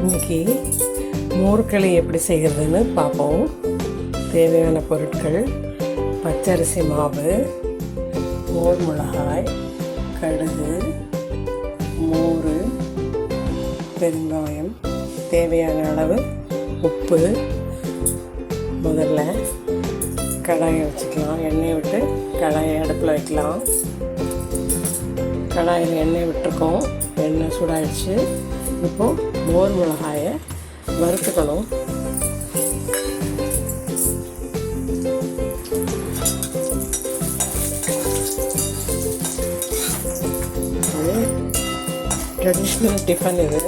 இன்றைக்கி மோர்களி எப்படி செய்கிறதுன்னு பார்ப்போம். தேவையான பொருட்கள்: பச்சரிசி மாவு, மோர் மிளகாய், கடுகு, மோர், பெருங்காயம், தேவையான அளவு உப்பு. முதல்ல கடாயை வச்சுக்கலாம். எண்ணெய் விட்டு கடாயை அடுப்பில் வைக்கலாம். கடாயில் எண்ணெய் விட்டுருக்கோம். எண்ணெய் சூடாயிடுச்சு. இப்போது மோர் மிளகாயை வறுத்துக்கணும். ட்ரெடிஷ்னல் டிஃபன் இது.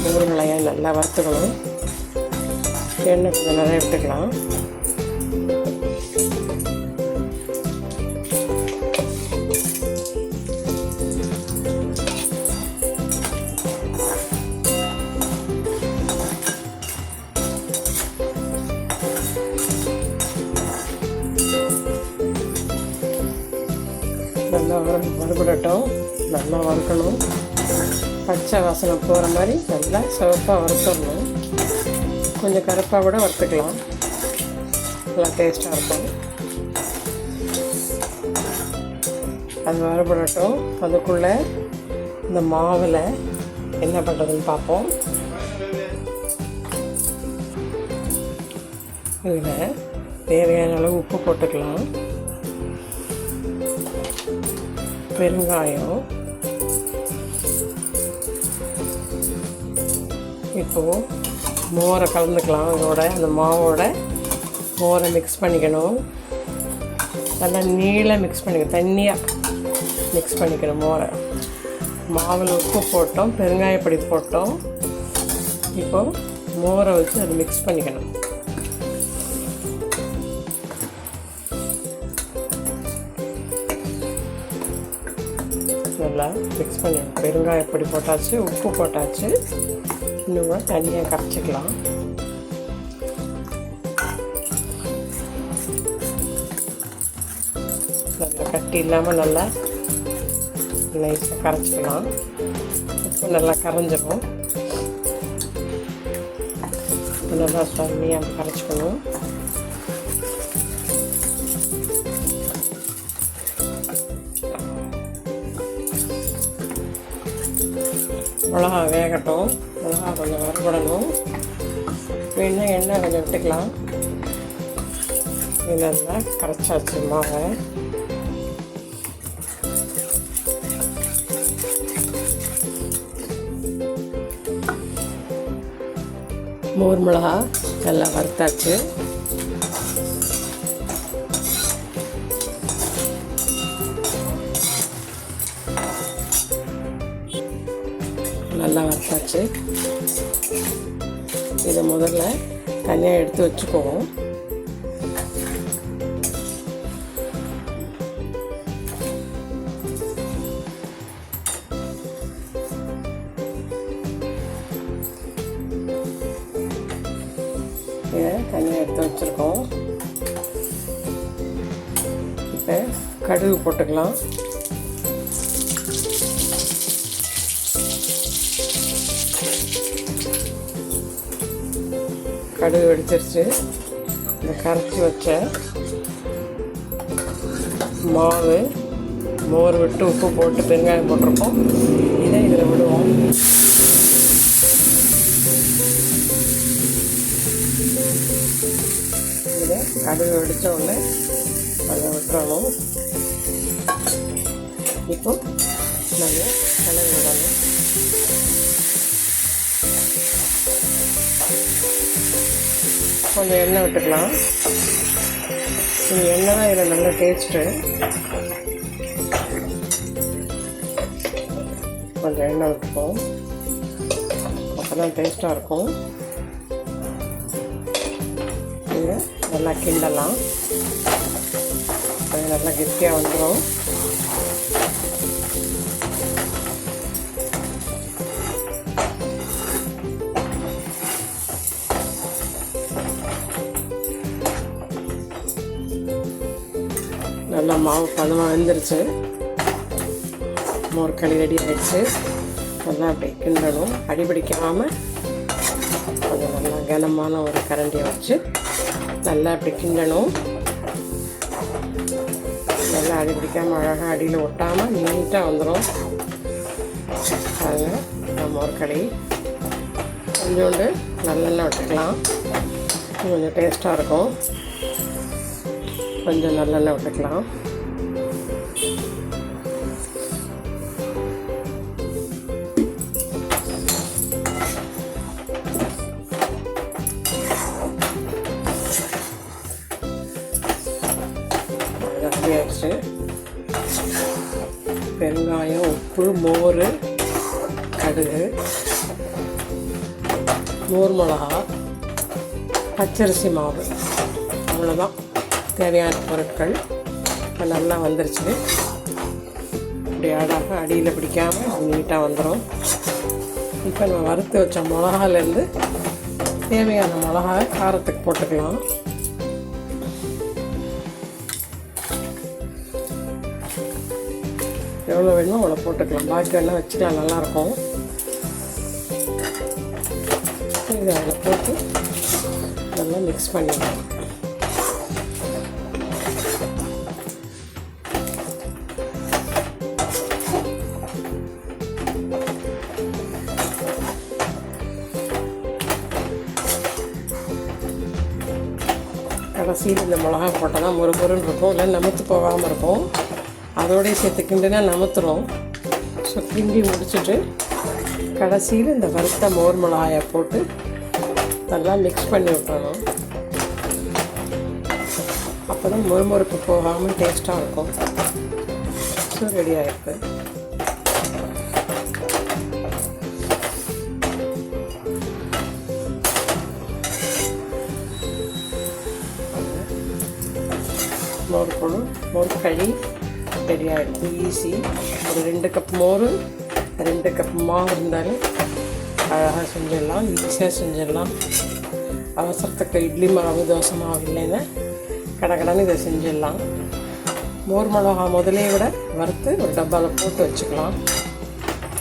மோர் மிளகாயை நல்லா வறுத்துக்கணும். எண்ணெய் கொஞ்சம் நிறைய எடுத்துக்கலாம். நல்லா வறுபடட்டும். நல்லா வறுக்கணும். பச்சை வாசனை போகிற மாதிரி நல்லா சிவப்பாக வறுத்துடணும். கொஞ்சம் கருப்பாக கூட வறுத்துக்கலாம். நல்லா டேஸ்ட்டாக இருக்கும். அது வறுபடட்டும். அதுக்குள்ளே இந்த மாவில் என்ன பண்ணுறதுன்னு பார்ப்போம். இதில் தேவையான அளவு உப்பு போட்டுக்கலாம். பெருங்காயம். இப்போது மோரை கலந்துக்கலாம். அதோட அந்த மாவோட மோரை மிக்ஸ் பண்ணிக்கணும். நல்லா நீளம் மிக்ஸ் பண்ணிக்கணும். தண்ணியாக மிக்ஸ் பண்ணிக்கணும் மோரை. மாவில் உப்பு போட்டோம், பெருங்காயப்பொடி போட்டோம். இப்போது மோரை வச்சு அதை மிக்ஸ் பண்ணிக்கணும். நல்லா மிக்ஸ் பண்ணிடணும். பெருங்காயப்பொடி போட்டாச்சு, உப்பு போட்டாச்சு. இன்னும் கூட தண்ணியாக கரைச்சிக்கலாம். நல்லா கட்டி இல்லாமல் நல்லா நைஸாக கரைச்சிக்கலாம். உப்பு நல்லா கரைஞ்சிடும். நல்லா தண்ணியாக கரைச்சிக்கணும். மிளகா வேகட்டும். மிளகா கொஞ்சம் வறுபடணும். வேணுன்னா எண்ணெய் கொஞ்சம் விட்டுக்கலாம். நல்லா கரைச்சாச்சு மாவை. மோர் மிளகா நல்லா வறுத்தாச்சு. நல்லா வறுத்தாச்சு. இதை முதல்ல தனியாக எடுத்து வச்சுக்குவோம். இதை தனியாக எடுத்து வச்சுருக்கோம். இப்போ கடுகு போட்டுக்கலாம். கடுகு வெடிச்சிருச்சு. இந்த கரைச்சி வச்ச மாவு, மோர் விட்டு உப்பு போட்டு பெருங்காயம் போட்டிருக்கோம். இதை இதில் விடுவோம். இதை கடுகு வெடித்த உடனே அதை விட்டுறணும். இப்போ நல்லா கிளறி விடணும். கொஞ்சம் எண்ணெய் விட்டுக்கலாம். இந்த எண்ணெய் தான் இதில் நல்ல டேஸ்ட்டு. கொஞ்சம் எண்ணெய் விட்டுப்போம். அப்போ தான் டேஸ்ட்டாக இருக்கும். இதை நல்லா கிண்டலாம். அது நல்லா கெட்டியாக வந்துடும். நல்லா மாவு பதமாக வெந்துருச்சு. மோர் களி ரெடி ஆகிடுச்சு. நல்லா அப்படி கிண்டணும். அடிபிடிக்காமல் கொஞ்சம் நல்லா கனமான ஒரு கரண்டியை வச்சு நல்லா அப்படி கிண்டணும். நல்லா அடிபிடிக்காமல் அழகாக அடியில் ஒட்டாமல் நீட்டாக வந்துடும். பாருங்கள், நம்ம ஒரு களி கொஞ்சோண்டு நல்லெண்ணெய் விட்டுக்கலாம். கொஞ்சம் டேஸ்ட்டாக இருக்கும். கொஞ்சம் நல்லெண்ணெய் விட்டுக்கலாம். ஆகிடுச்சு. பெருங்காயம், உப்பு, மோர், கடுகு, மோர் மிளகா, பச்சரிசி மாவு, அவ்வளோதான் தேவையான பொருட்கள். இப்போ நல்லா வந்துருச்சு. இப்படி அழகாக அடியில் பிடிக்காமல் நீட்டாக வந்துடும். இப்போ நம்ம வறுத்து வச்ச மிளகாலேருந்து தேவையான மிளகாய் காரத்துக்கு போட்டுக்கலாம். எவ்வளோ வேணுமோ அவ்வளோ போட்டுக்கலாம். பாக்கி எல்லாம் வச்சுக்கலாம், நல்லாயிருக்கும். இதை அதில் போட்டு நல்லா மிக்ஸ் பண்ணிக்கலாம். கடைசியில் இந்த மிளகா போட்டால் தான் முறுமுறுன்னு இருக்கும், இல்லை நமத்து போகாமல் இருக்கும். அதோடய சேர்த்து கிண்டுனா நமத்துரும். ஸோ கிண்டி முடிச்சுட்டு கடைசியில் இந்த வறுத்த மோர் மிளகாயை போட்டு நல்லா மிக்ஸ் பண்ணி விட்டுறணும். அப்போ தான் முறுமுறுப்பு போகாமல் டேஸ்ட்டாக இருக்கும். ஸோ ரெடி ஆகிருக்கு. மோர் களி ரெடி ஆகிடுது. ஈஸி. ஒரு 2 கப் மோர், 2 கப் மாவு இருந்தாலே அழகாக செஞ்சிடலாம். ஈஸியாக செஞ்சிடலாம். அவசரத்துக்கு இட்லி மாவு, தோசை மாவு இல்லைன்னா கடகடன்னு இதை செஞ்சிடலாம். மோர் மிளகா முதலே விட வறுத்து ஒரு டப்பாவில் போட்டு வச்சுக்கலாம்.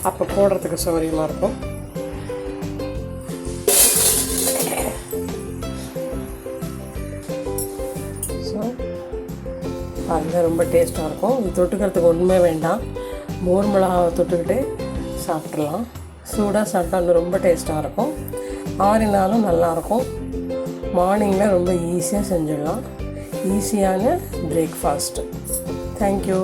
அப்போ போடுறதுக்கு சௌகரியமாக இருக்கும். ஸோ அது ரொம்ப டேஸ்ட்டாக இருக்கும். இது தொட்டுக்கிறதுக்கு ஒன்றுமே வேண்டாம். மோர் மிளகாவை தொட்டுக்கிட்டு சாப்பிட்றலாம். சூடாக சாப்பிட்டா இன்னும் ரொம்ப டேஸ்ட்டாக இருக்கும். ஆறினாலும் நல்லாயிருக்கும். மார்னிங்கில் ரொம்ப ஈஸியாக செஞ்சிடலாம். ஈஸியான பிரேக்ஃபாஸ்ட்டு. தேங்க்யூ.